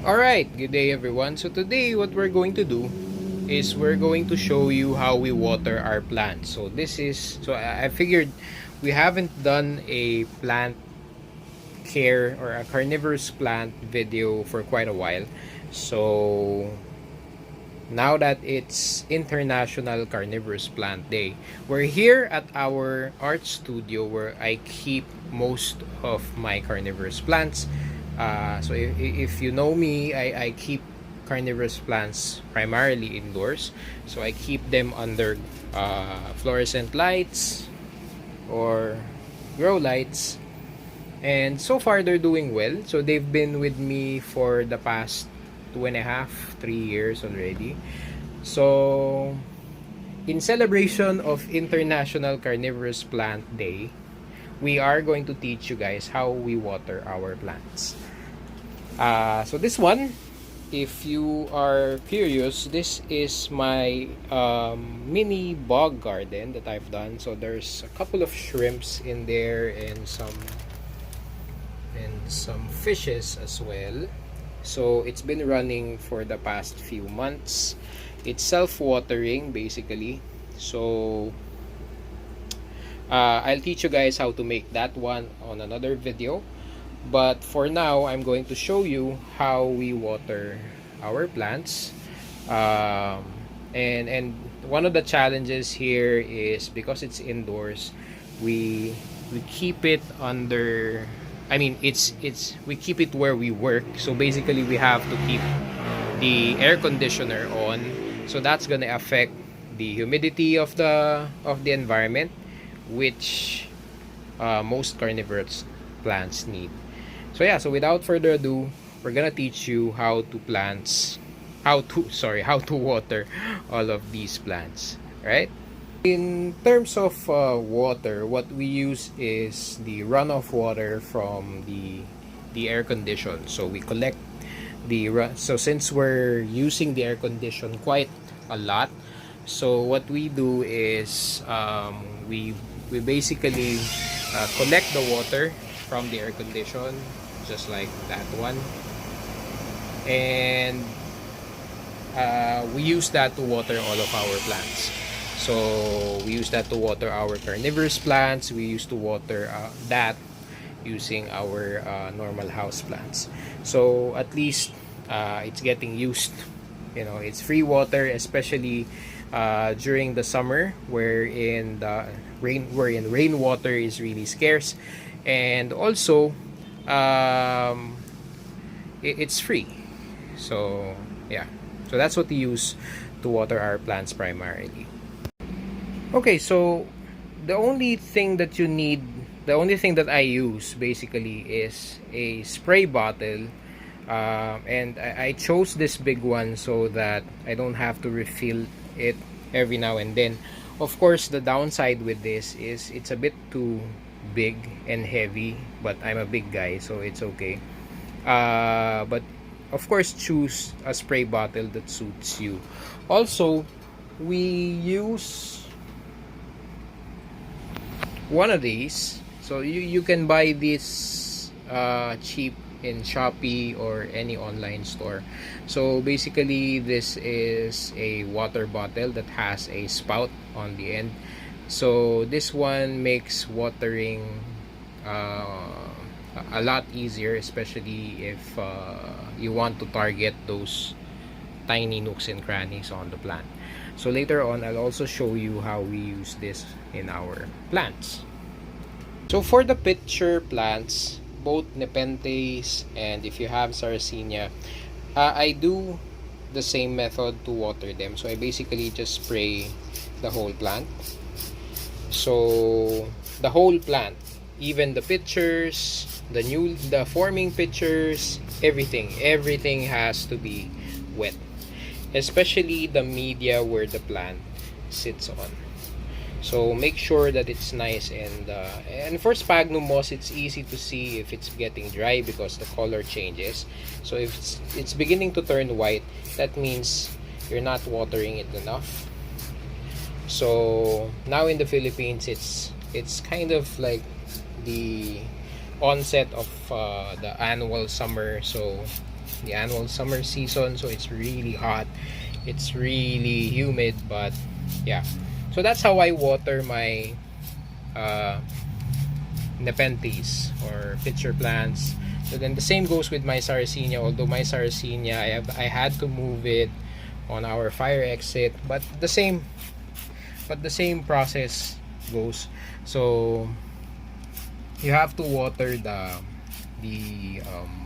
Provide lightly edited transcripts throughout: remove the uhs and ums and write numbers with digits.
Alright, good day everyone. So today what we're going to do is we're going to show you how we water our plants. I figured we haven't done a plant care or a carnivorous plant video for quite a while. So now that it's International Carnivorous Plant Day, we're here at our art studio where I keep most of my carnivorous plants. If you know me, I keep carnivorous plants primarily indoors. So I keep them under fluorescent lights or grow lights. And so far they're doing well. So they've been with me for the past 2.5, 3 years already. So in celebration of International Carnivorous Plant Day, we are going to teach you guys how we water our plants. So this one, if you are curious, this is my mini bog garden that I've done. So there's a couple of shrimps in there and some fishes as well. So it's been running for the past few months. It's self-watering basically. So I'll teach you guys how to make that one on another video. But for now, I'm going to show you how we water our plants. And one of the challenges here is because it's indoors, we keep it under. I mean, we keep it where we work. So basically, we have to keep the air conditioner on. So that's gonna affect the humidity of the environment, which most carnivorous plants need. So without further ado, we're gonna teach you how to water all of these plants, right? In terms of water, what we use is the runoff water from the air condition. So we collect so since we're using the air condition quite a lot, so what we do is we basically collect the water from the air condition, just like that one, and we use that to water all of our plants. So we use that to water our carnivorous plants. We used to water that using our normal house plants. So at least it's getting used. You know, it's free water, especially during the summer, wherein rainwater is really scarce, and also it's free. So yeah, so that's what we use to water our plants primarily. Okay, so the only thing that I use basically is a spray bottle, and I chose this big one so that I don't have to refill it every now and then. Of course, the downside with this is it's a bit too big and heavy, but I'm a big guy, so it's okay. But of course, choose a spray bottle that suits you. Also, we use one of these. So you can buy this cheap in Shopee or any online store. So basically, this is a water bottle that has a spout on the end. So this one makes watering a lot easier, especially if you want to target those tiny nooks and crannies on the plant. So later on, I'll also show you how we use this in our plants. So for the pitcher plants, both Nepenthes and if you have Sarracenia, I do the same method to water them. So I basically just spray the whole plant. So the whole plant, even the pitchers, the forming pitchers, everything has to be wet, especially the media where the plant sits on. So make sure that it's nice, and for sphagnum moss, it's easy to see if it's getting dry because the color changes. So if it's beginning to turn white, that means you're not watering it enough. So now in the Philippines, it's kind of like the onset of the annual summer, so the annual summer season, so it's really hot, it's really humid. But yeah, so that's how I water my nepenthes or pitcher plants. So then the same goes with my sarracenia. Although my sarracenia, I had to move it on our fire exit, but the same process goes. So you have to water the um,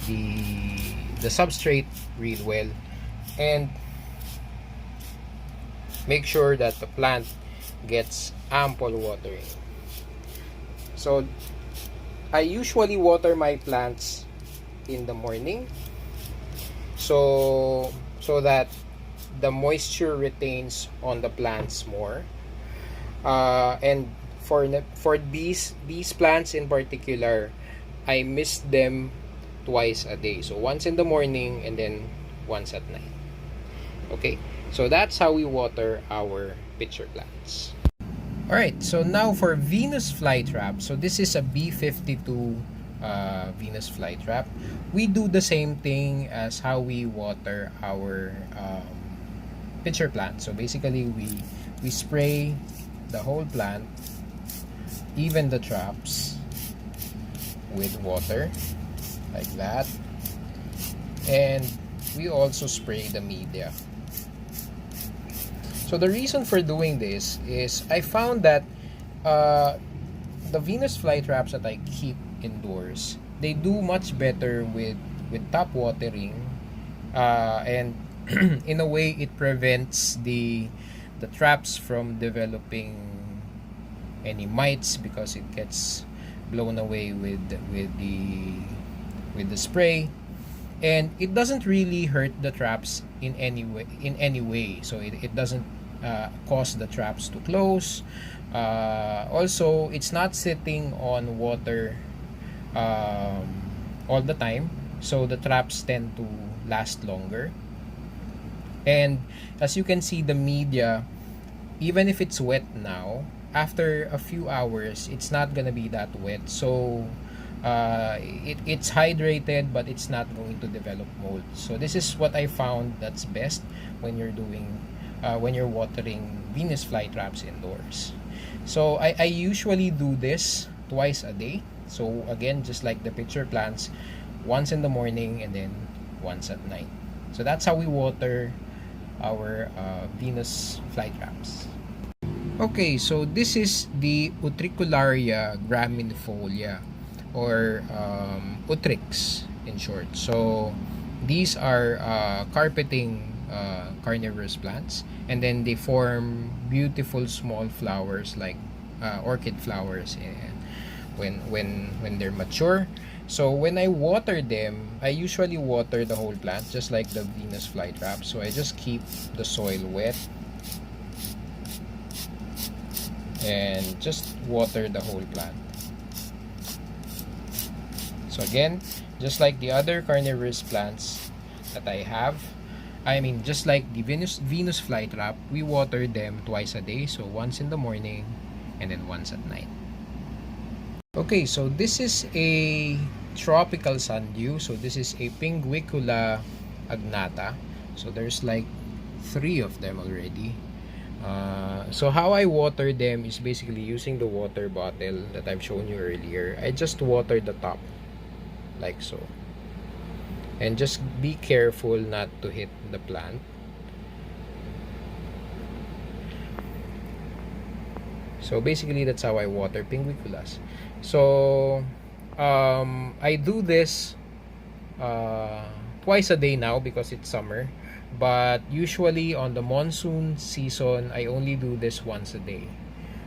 the substrate real well, and make sure that the plant gets ample watering. So I usually water my plants in the morning, so that the moisture retains on the plants more. And for these plants in particular, I mist them twice a day. So once in the morning and then once at night. Okay, so that's how we water our pitcher plants. Alright, so now for Venus flytrap. So this is a B52 Venus flytrap. We do the same thing as how we water our pitcher plant. So basically we spray the whole plant, even the traps, with water like that, and we also spray the media. So the reason for doing this is I found that the Venus flytraps that I keep indoors, they do much better with top watering, and in a way it prevents the traps from developing any mites because it gets blown away with the spray, and it doesn't really hurt the traps in any way. So it doesn't cause the traps to close. Also, it's not sitting on water all the time, so the traps tend to last longer. And as you can see, the media, even if it's wet now, after a few hours it's not gonna be that wet. So it's hydrated, but it's not going to develop mold. So this is what I found that's best when you're doing when you're watering Venus flytraps indoors. So I usually do this twice a day. So again, just like the pitcher plants, once in the morning and then once at night. So that's how we water our Venus flytraps. Okay, so this is the Uricularia graminefolia, or Utrix in short. So these are carpeting carnivorous plants, and then they form beautiful small flowers like orchid flowers when they're mature. So when I water them, I usually water the whole plant just like the Venus flytrap. So I just keep the soil wet and just water the whole plant. So again, just like the other carnivorous plants that I have, just like the Venus flytrap, we water them twice a day. So once in the morning and then once at night. Okay, so this is a tropical sundew. So this is a Pingula Agnata. So there's like 3 of them already. So how I water them is basically using the water bottle that I've shown you earlier. I just water the top like so, and just be careful not to hit the plant. So basically that's how I water Pinguiculas. So I do this twice a day now because it's summer, but usually on the monsoon season I only do this once a day.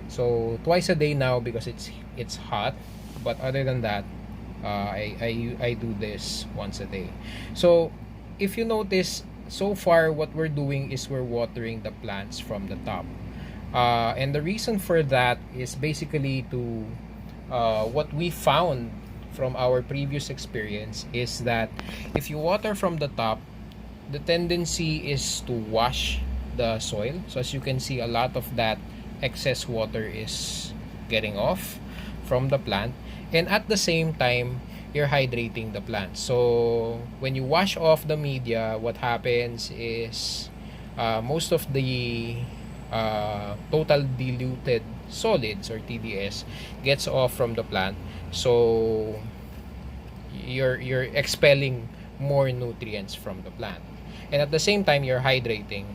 So twice a day now because it's hot, but other than that I do this once a day. So if you notice, so far what we're doing is we're watering the plants from the top, and the reason for that is basically to what we found from our previous experience is that if you water from the top, the tendency is to wash the soil. So as you can see, a lot of that excess water is getting off from the plant, and at the same time you're hydrating the plant. So when you wash off the media, what happens is most of the total diluted solids, or TDS, gets off from the plant. So you're expelling more nutrients from the plant, and at the same time you're hydrating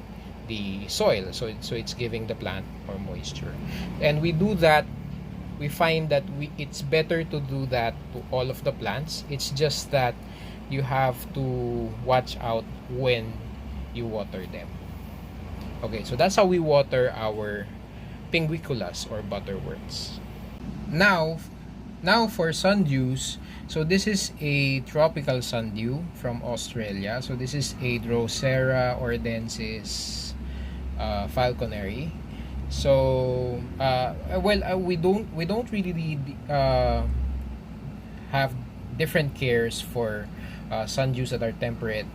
the soil, so it's giving the plant more moisture. And we find that it's better to do that to all of the plants. It's just that you have to watch out when you water them. Okay, so that's how we water our pinguiculas or butterworts. Now for sundews. So this is a tropical sundew from Australia. So this is a Drosera ordensis falconeri. So we don't really have different cares for sundews that are temperate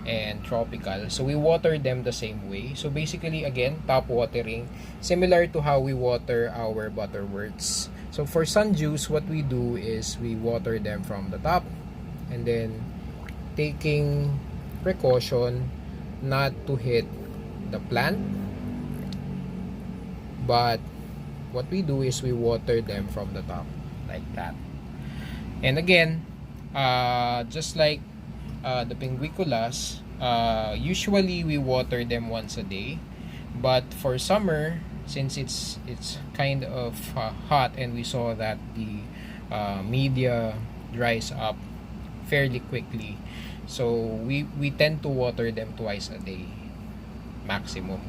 and tropical. So we water them the same way. So basically, again, top watering, similar to how we water our butterworts. So for sundews, what we do is we water them from the top, and then taking precaution not to hit the plant. But what we do is we water them from the top, like that. And again, just like the pinguiculas, usually we water them once a day. But for summer, since it's kind of hot, and we saw that the media dries up fairly quickly, so we tend to water them twice a day maximum.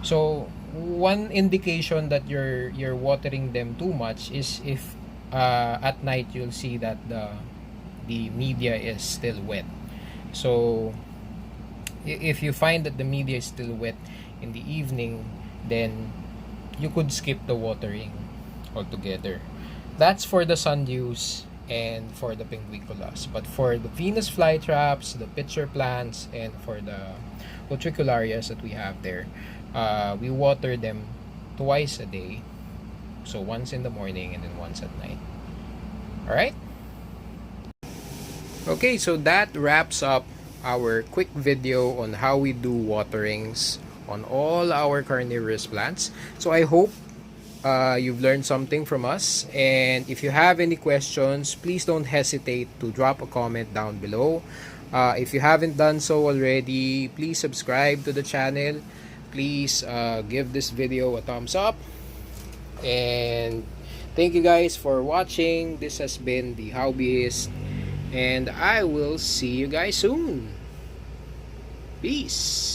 So one indication that you're watering them too much is if at night you'll see that the media is still wet. So if you find that the media is still wet in the evening, then you could skip the watering altogether. That's for the sundews and for the pinguiculas. But for the Venus flytraps, the pitcher plants, and for the Utricularias that we have there, we water them twice a day. So once in the morning and then once at night. Alright? Okay, so that wraps up our quick video on how we do waterings on all our carnivorous plants. So I hope you've learned something from us, and if you have any questions, please don't hesitate to drop a comment down below. If you haven't done so already, please subscribe to the channel. Please give this video a thumbs up, and thank you guys for watching. This has been the Hobbyist, and I will see you guys soon. Peace.